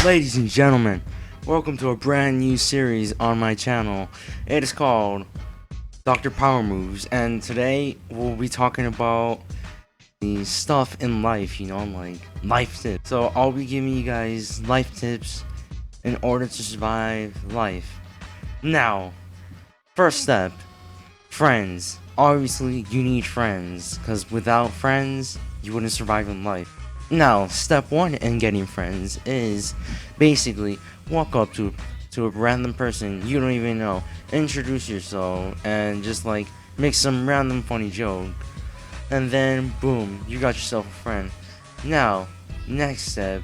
Ladies and gentlemen, welcome to a brand new series on my channel. It is called Dr. Power Moves, and today we'll be talking about the stuff in life, like life tips. So I'll be giving you guys life tips in order to survive life. Now, first step, friends. Obviously, you need friends, because without friends, you wouldn't survive in life. Now, step one in getting friends is basically walk up to a random person you don't even know, introduce yourself, and just like make some random funny joke, and then boom, you got yourself a friend. Now, next step,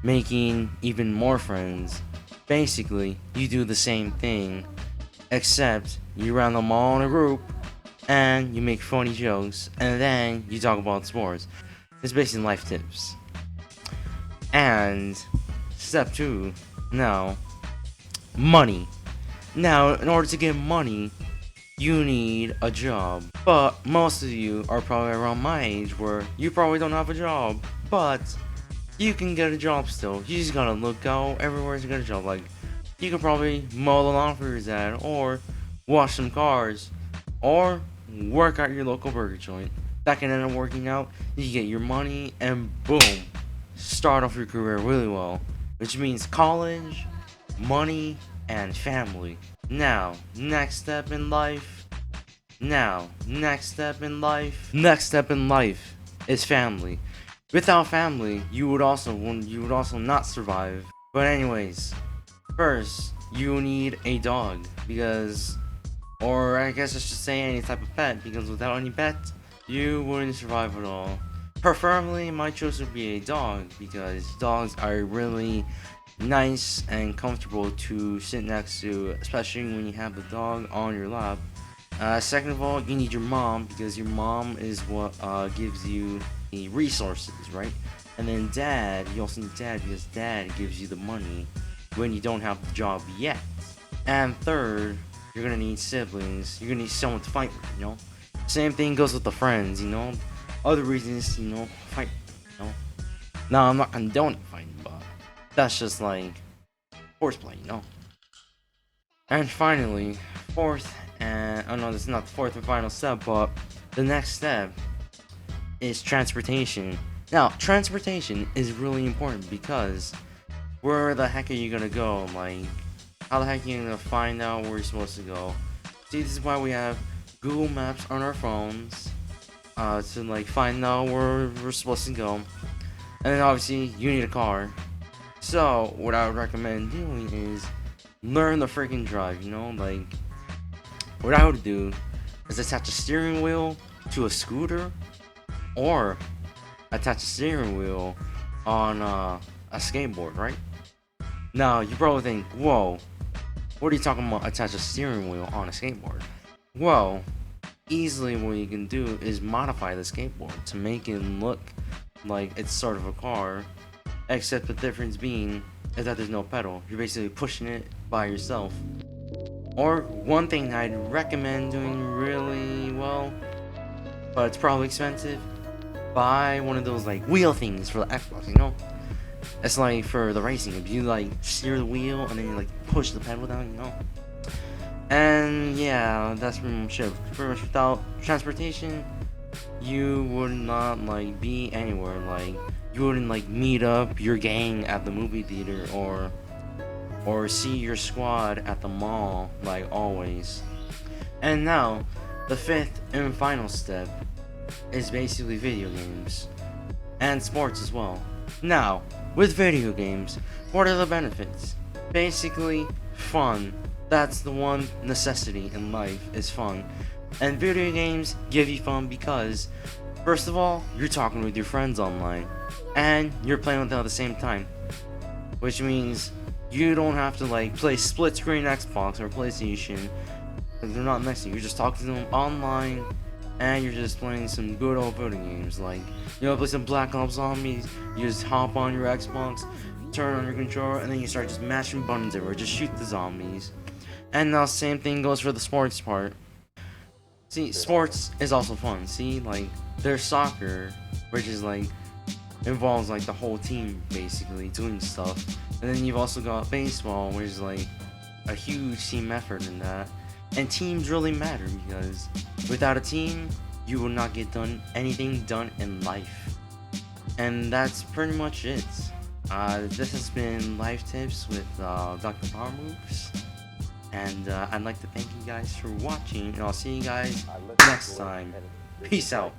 making even more friends. Basically, you do the same thing, except you round them all in a group, and you make funny jokes, and then you talk about sports. It's basically life tips. And step 2, now, money. Now, in order to get money, you need a job. But most of you are probably around my age where you probably don't have a job, but you can get a job still. You just gotta look out everywhere to get a job. Like, you could probably mow the lawn for your dad, or wash some cars, or work at your local burger joint. That can end up working out. You get your money, and boom, start off your career really well. Which means college, money, and family. Now, next step in life. Next step in life is family. Without family, you would also not survive. But anyways, first you need a dog, because, or I guess I should say any type of pet, because without any pet, you wouldn't survive at all. Preferably, my choice would be a dog, because dogs are really nice and comfortable to sit next to, especially when you have the dog on your lap. Second of all, you need your mom, because your mom is what gives you the resources, right? And then dad, you also need dad, because dad gives you the money when you don't have the job yet. And third, you're gonna need siblings. You're gonna need someone to fight with, Same thing goes with the friends, Other reasons, fight, No, I'm not condoning fighting, but that's just like horseplay, And finally, fourth, and oh no, this is not the fourth and final step, but the next step is transportation. Now, transportation is really important, because where the heck are you gonna go? Like, how the heck are you gonna find out where you're supposed to go? See, this is why we have Google Maps on our phones, to like find out where we're supposed to go. And then obviously you need a car. So what I would recommend doing is learn the freaking drive, like what I would do is attach a steering wheel to a scooter, or attach a steering wheel on a skateboard, right? Now you probably think, whoa, what are you talking about, attach a steering wheel on a skateboard? Well, easily what you can do is modify the skateboard to make it look like it's sort of a car, except the difference being is that there's no pedal. You're basically pushing it by yourself. Or one thing I'd recommend doing really well, but it's probably expensive, buy one of those like wheel things for the Xbox, It's like for the racing. If you like steer the wheel and then you like push the pedal down, And yeah, that's pretty much it. Pretty much without transportation, you would not like be anywhere. Like, you wouldn't like meet up your gang at the movie theater, or see your squad at the mall, like always. And now, the fifth and final step is basically video games and sports as well. Now, with video games, what are the benefits? Basically, fun. That's the one necessity in life, is fun. And video games give you fun because, first of all, you're talking with your friends online, and you're playing with them at the same time. Which means you don't have to like play split screen Xbox or PlayStation, because they're not next to you. You're just talking to them online, and you're just playing some good old video games. Like, play some Black Ops Zombies, you just hop on your Xbox, turn on your controller, and then you start just mashing buttons everywhere, just shoot the zombies. And now same thing goes for the sports part. See, sports is also fun. See, like, there's soccer, which is like involves like the whole team basically doing stuff. And then you've also got baseball, where there's like a huge team effort in that. And teams really matter because without a team, you will not get anything done in life. And that's pretty much it. This has been Life Tips with Dr. Power Moves. And I'd like to thank you guys for watching, and I'll see you guys next time. Peace out.